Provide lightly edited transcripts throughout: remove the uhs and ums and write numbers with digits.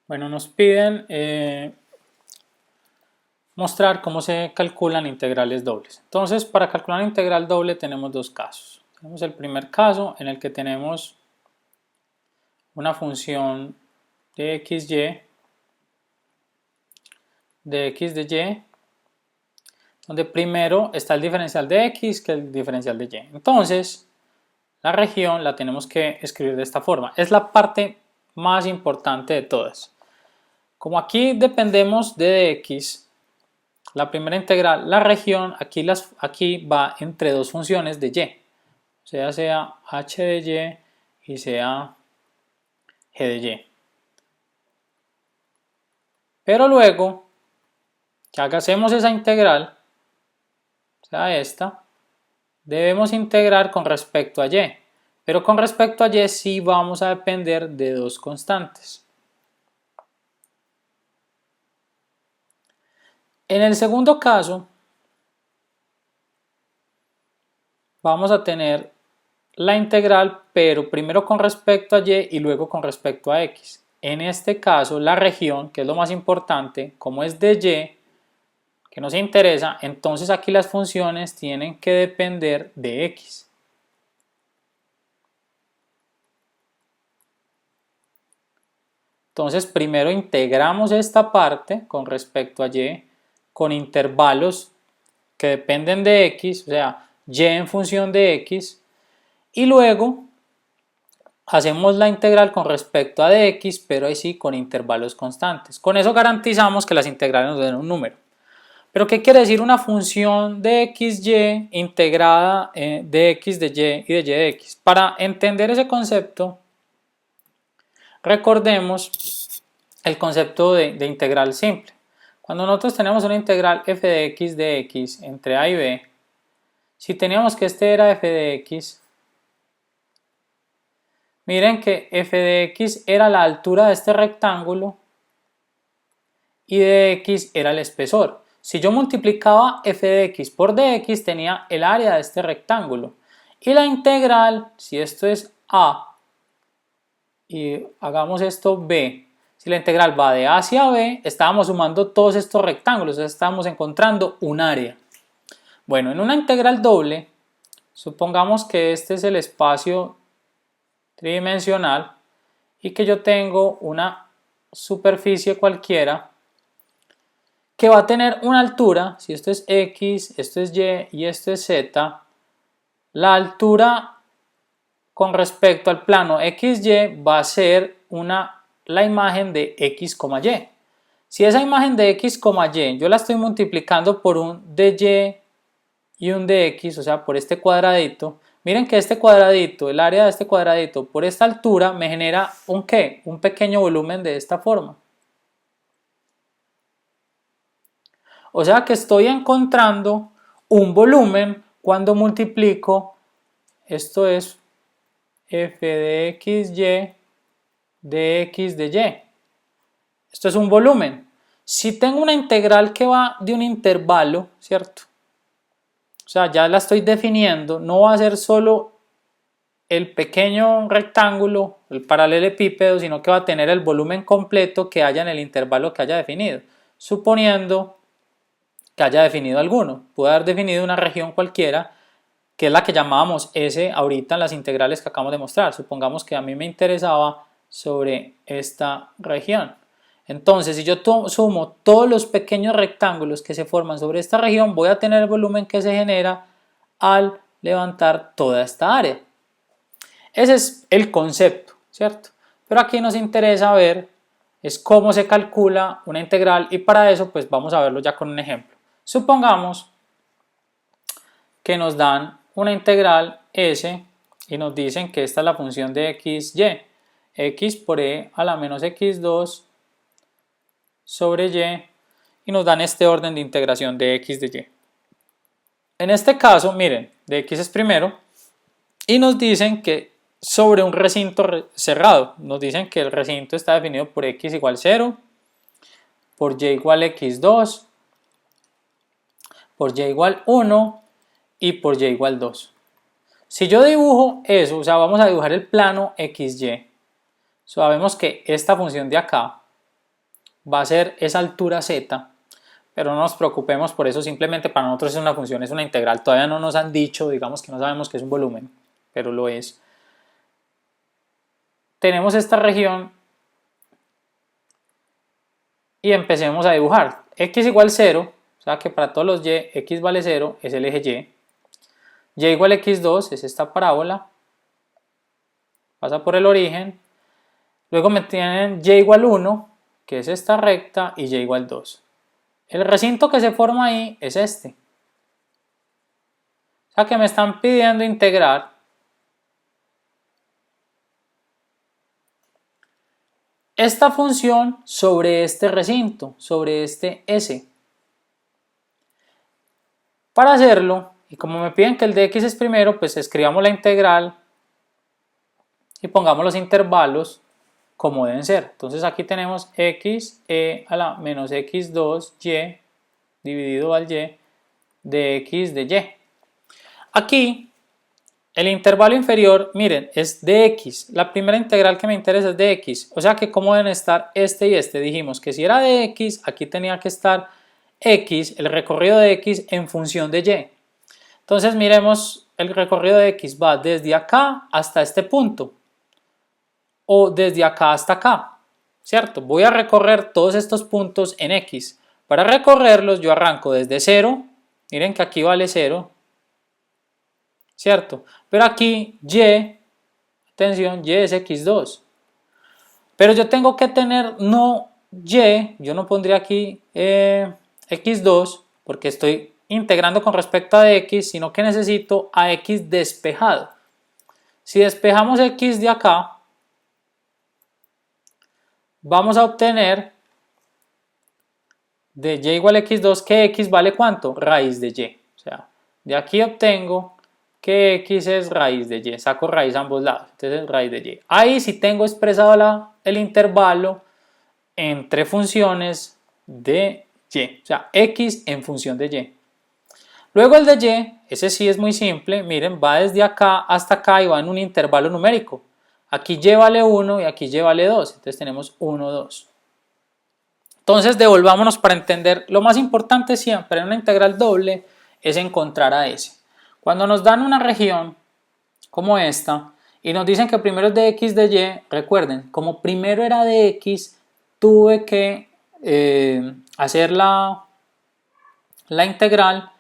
Bueno, nos piden mostrar cómo se calculan integrales dobles. Entonces, para calcular una integral doble tenemos dos casos. Tenemos el primer caso en el que tenemos una función de xy, de x de y, donde primero está el diferencial de x que el diferencial de y. Entonces, la región la tenemos que escribir de esta forma. Es la parte más importante de todas. Como aquí dependemos de x, la primera integral, la región, aquí va entre dos funciones de y, sea h de y sea g de y. Pero luego, que hacemos esa integral, sea esta, debemos integrar con respecto a y, pero con respecto a y sí vamos a depender de dos constantes. En el segundo caso, vamos a tener la integral, pero primero con respecto a y luego con respecto a x. En este caso, la región, que es lo más importante, como es de y, que nos interesa, entonces aquí las funciones tienen que depender de x. Entonces, primero integramos esta parte con respecto a y, con intervalos que dependen de x, o sea, y en función de x, y luego hacemos la integral con respecto a dx, pero ahí sí con intervalos constantes. Con eso garantizamos que las integrales nos den un número. ¿Pero qué quiere decir una función de xy integrada de x de y y de x? Para entender ese concepto, recordemos el concepto de integral simple. Cuando nosotros tenemos una integral f de x entre a y b, si teníamos que este era f de x, miren que f de x era la altura de este rectángulo y de x era el espesor. Si yo multiplicaba f de x por dx, tenía el área de este rectángulo. Y la integral, si esto es a y hagamos esto b, si la integral va de a hacia b, estábamos sumando todos estos rectángulos, entonces estábamos encontrando un área. Bueno, en una integral doble, supongamos que este es el espacio tridimensional y que yo tengo una superficie cualquiera que va a tener una altura, si esto es x, esto es y esto es z, la altura con respecto al plano xy va a ser la imagen de x, y. Si esa imagen de x, y yo la estoy multiplicando por un dy y un dx, o sea por este cuadradito, miren que este cuadradito, el área de este cuadradito por esta altura me genera un ¿qué? Un pequeño volumen de esta forma. O sea que estoy encontrando un volumen cuando multiplico, esto es f de xy de x de y. Esto es un volumen. Si tengo una integral que va de un intervalo, ¿cierto? O sea, ya la estoy definiendo, no va a ser solo el pequeño rectángulo, el paralelepípedo, sino que va a tener el volumen completo que haya en el intervalo que haya definido. Suponiendo que haya definido alguno. Puede haber definido una región cualquiera, que es la que llamábamos S ahorita en las integrales que acabamos de mostrar. Supongamos que a mí me interesaba sobre esta región. Entonces, si yo sumo todos los pequeños rectángulos que se forman sobre esta región, voy a tener el volumen que se genera al levantar toda esta área. Ese es el concepto, ¿cierto? Pero aquí nos interesa ver es cómo se calcula una integral y para eso pues vamos a verlo ya con un ejemplo. Supongamos que nos dan una integral s y nos dicen que esta es la función de xy, x por e a la menos x2 sobre y nos dan este orden de integración de x de y. En este caso, miren, de x es primero y nos dicen que sobre un recinto cerrado, nos dicen que el recinto está definido por x igual 0, por y igual x2, por y igual 1 y por y igual 2. Si yo dibujo eso, o sea, vamos a dibujar el plano xy, sabemos que esta función de acá va a ser esa altura z, pero no nos preocupemos por eso, simplemente para nosotros es una función, es una integral. Todavía no nos han dicho, digamos que no sabemos que es un volumen, pero lo es. Tenemos esta región y empecemos a dibujar. X igual 0, o sea que para todos los y, x vale 0, es el eje y igual x2 es esta parábola, pasa por el origen, luego me tienen y igual 1, que es esta recta, y y igual 2. El recinto que se forma ahí es este. O sea que me están pidiendo integrar esta función sobre este recinto, sobre este S. Para hacerlo, y como me piden que el de x es primero, pues escribamos la integral y pongamos los intervalos como deben ser. Entonces aquí tenemos x a la menos x2y dividido al y de x de y. Aquí el intervalo inferior, miren, es de x. La primera integral que me interesa es de x. O sea que cómo deben estar este y este. Dijimos que si era de x, aquí tenía que estar x, el recorrido de x en función de y. Entonces miremos, el recorrido de x va desde acá hasta este punto. O desde acá hasta acá, ¿cierto? Voy a recorrer todos estos puntos en x. Para recorrerlos yo arranco desde 0, miren que aquí vale 0, ¿cierto? Pero aquí y, atención, y es x2. Pero yo tengo que tener no y, yo no pondría aquí x2 porque estoy integrando con respecto a x, sino que necesito a x despejado. Si despejamos x de acá, vamos a obtener de y igual a x2 que x vale ¿cuánto? Raíz de y. O sea, de aquí obtengo que x es raíz de y. Saco raíz a ambos lados. Entonces es raíz de y. Ahí sí tengo expresado el intervalo entre funciones de y. O sea, x en función de y. Luego el de y, ese sí es muy simple. Miren, va desde acá hasta acá y va en un intervalo numérico. Aquí y vale 1 y aquí y vale 2. Entonces tenemos 1, 2. Entonces devolvámonos para entender, lo más importante siempre en una integral doble es encontrar a S. Cuando nos dan una región como esta y nos dicen que primero es de x de y, recuerden, como primero era de x, tuve que hacer la integral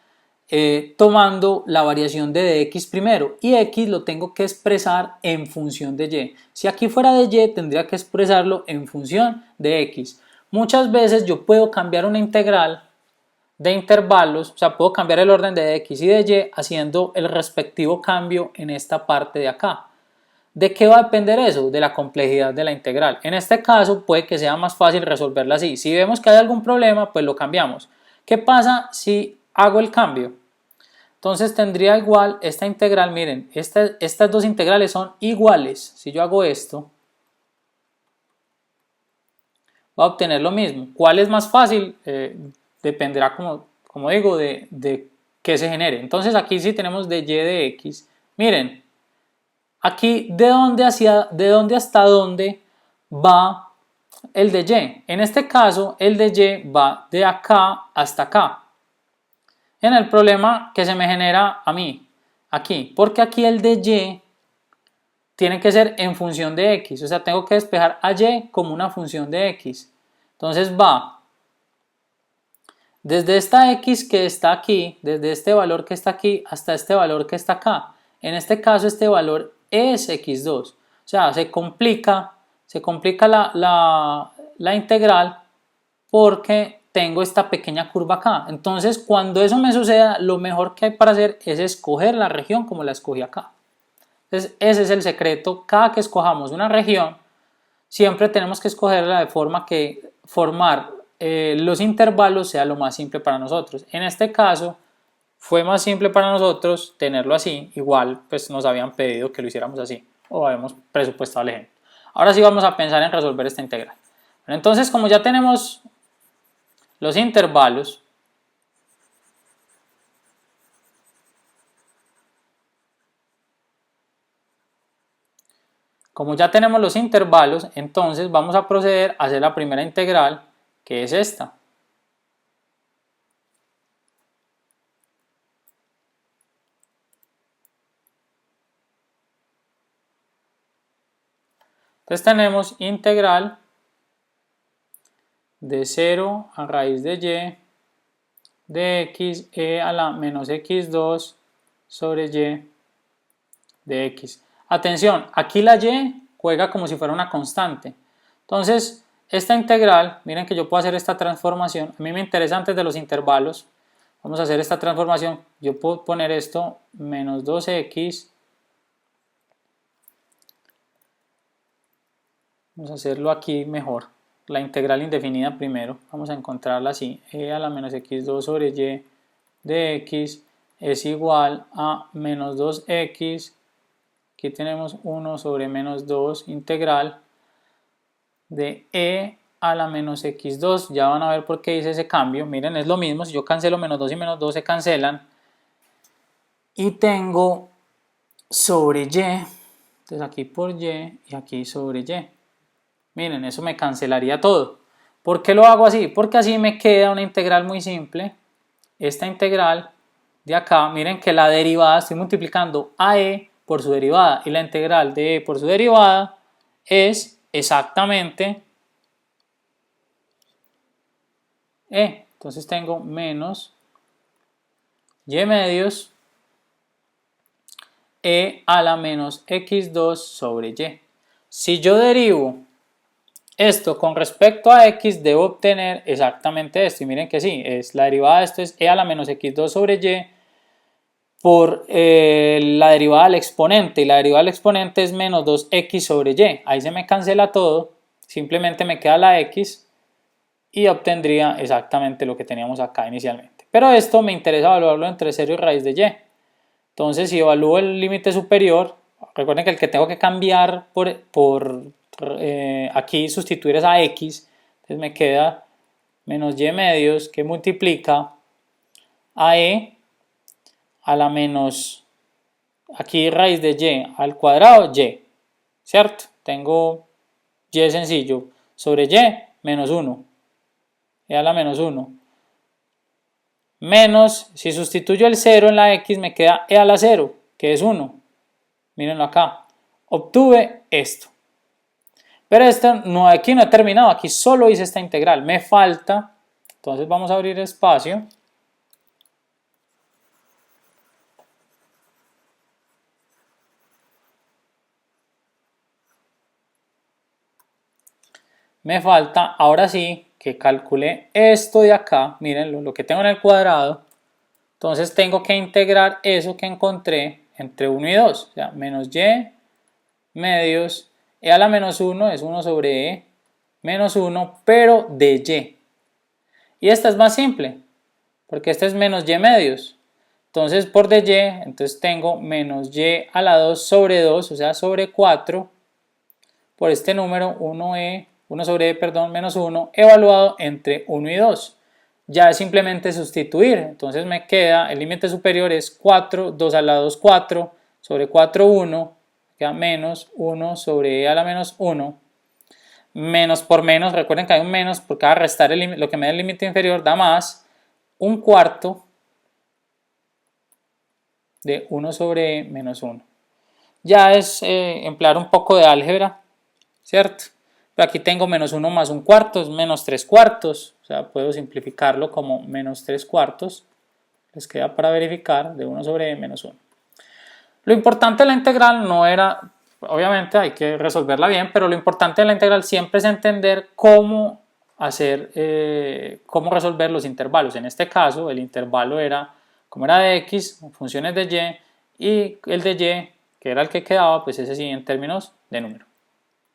tomando la variación de x primero y x lo tengo que expresar en función de y. Si aquí fuera de y tendría que expresarlo en función de x. Muchas veces yo puedo cambiar una integral de intervalos, o sea, puedo cambiar el orden de x y de y haciendo el respectivo cambio en esta parte de acá. ¿De qué va a depender eso? De la complejidad de la integral. En este caso puede que sea más fácil resolverla así. Si vemos que hay algún problema, pues lo cambiamos. ¿Qué pasa si hago el cambio? Entonces tendría igual esta integral, miren, estas dos integrales son iguales. Si yo hago esto, va a obtener lo mismo. ¿Cuál es más fácil? Dependerá, como digo, de qué se genere. Entonces aquí sí tenemos de y de x. Miren, aquí de dónde hasta dónde va el de y. En este caso, el de y va de acá hasta acá. En el problema que se me genera a mí, aquí, porque aquí el de y tiene que ser en función de x, o sea, tengo que despejar a y como una función de x. Entonces va desde esta x que está aquí, desde este valor que está aquí hasta este valor que está acá. En este caso este valor es x2, o sea, se complica la integral porque tengo esta pequeña curva acá. Entonces cuando eso me suceda, lo mejor que hay para hacer es escoger la región como la escogí acá. Entonces ese es el secreto. Cada que escojamos una región, siempre tenemos que escogerla de forma que formar los intervalos sea lo más simple para nosotros. En este caso fue más simple para nosotros tenerlo así. Igual pues nos habían pedido que lo hiciéramos así o habíamos presupuestado el ejemplo. Ahora sí vamos a pensar en resolver esta integral. Bueno, entonces como ya tenemos los intervalos, entonces vamos a proceder a hacer la primera integral, que es esta. Entonces tenemos integral de 0 a raíz de y de x e a la menos x2 sobre y de x. Atención, aquí la y juega como si fuera una constante. Entonces, esta integral, miren que yo puedo hacer esta transformación. A mí me interesa antes de los intervalos. Vamos a hacer esta transformación. Yo puedo poner esto menos 2x. Vamos a hacerlo aquí mejor. La integral indefinida primero. Vamos a encontrarla así. E a la menos x2 sobre y de x es igual a menos 2x. Aquí tenemos 1 sobre menos 2 integral de e a la menos x2. Ya van a ver por qué hice ese cambio. Miren, es lo mismo. Si yo cancelo menos 2 y menos 2 se cancelan. Y tengo sobre y. Entonces aquí por y aquí sobre y. Miren, eso me cancelaría todo. ¿Por qué lo hago así? Porque así me queda una integral muy simple. Esta integral de acá, miren que la derivada, estoy multiplicando a e por su derivada. Y la integral de e por su derivada es exactamente e. Entonces tengo menos y medios e a la menos x2 sobre y. Si yo derivo esto con respecto a x, debo obtener exactamente esto. Y miren que sí, es la derivada de esto es e a la menos x2 sobre y por la derivada del exponente. Y la derivada del exponente es menos 2x sobre y. Ahí se me cancela todo. Simplemente me queda la x y obtendría exactamente lo que teníamos acá inicialmente. Pero esto me interesa evaluarlo entre 0 y raíz de y. Entonces, si evalúo el límite superior, recuerden que el que tengo que cambiar aquí sustituir es a x, entonces me queda menos y medios que multiplica a e a la menos, aquí raíz de y al cuadrado y, ¿cierto? Tengo y sencillo sobre y menos 1, e a la menos 1, menos, si sustituyo el 0 en la x me queda e a la 0, que es 1, mírenlo acá, obtuve esto. Pero aquí no he terminado, aquí solo hice esta integral, me falta, entonces vamos a abrir espacio. Me falta, ahora sí, que calcule esto de acá, miren lo que tengo en el cuadrado, entonces tengo que integrar eso que encontré entre 1 y 2, o sea, menos y medios, e a la menos 1 es 1 sobre e menos 1, pero de y. Y esta es más simple, porque esta es menos y medios. Entonces por de y, entonces tengo menos y a la 2 sobre 2, o sea, sobre 4, por este número 1 sobre e, perdón, menos 1, evaluado entre 1 y 2. Ya es simplemente sustituir, entonces me queda, el límite superior es 4, 2 a la 2, 4, sobre 4, 1, queda menos 1 sobre e a la menos 1, menos por menos, recuerden que hay un menos, por cada restar lo que me da el límite inferior da más, un cuarto de 1 sobre e menos 1. Ya es emplear un poco de álgebra, ¿cierto? Pero aquí tengo menos 1 más un cuarto, es menos 3 cuartos, o sea, puedo simplificarlo como menos 3 cuartos, les queda para verificar, de 1 sobre e menos 1. Lo importante de la integral no era, obviamente hay que resolverla bien, pero lo importante de la integral siempre es entender cómo cómo resolver los intervalos. En este caso, el intervalo era, como era de x, funciones de y, y el de y, que era el que quedaba, pues ese sí en términos de número.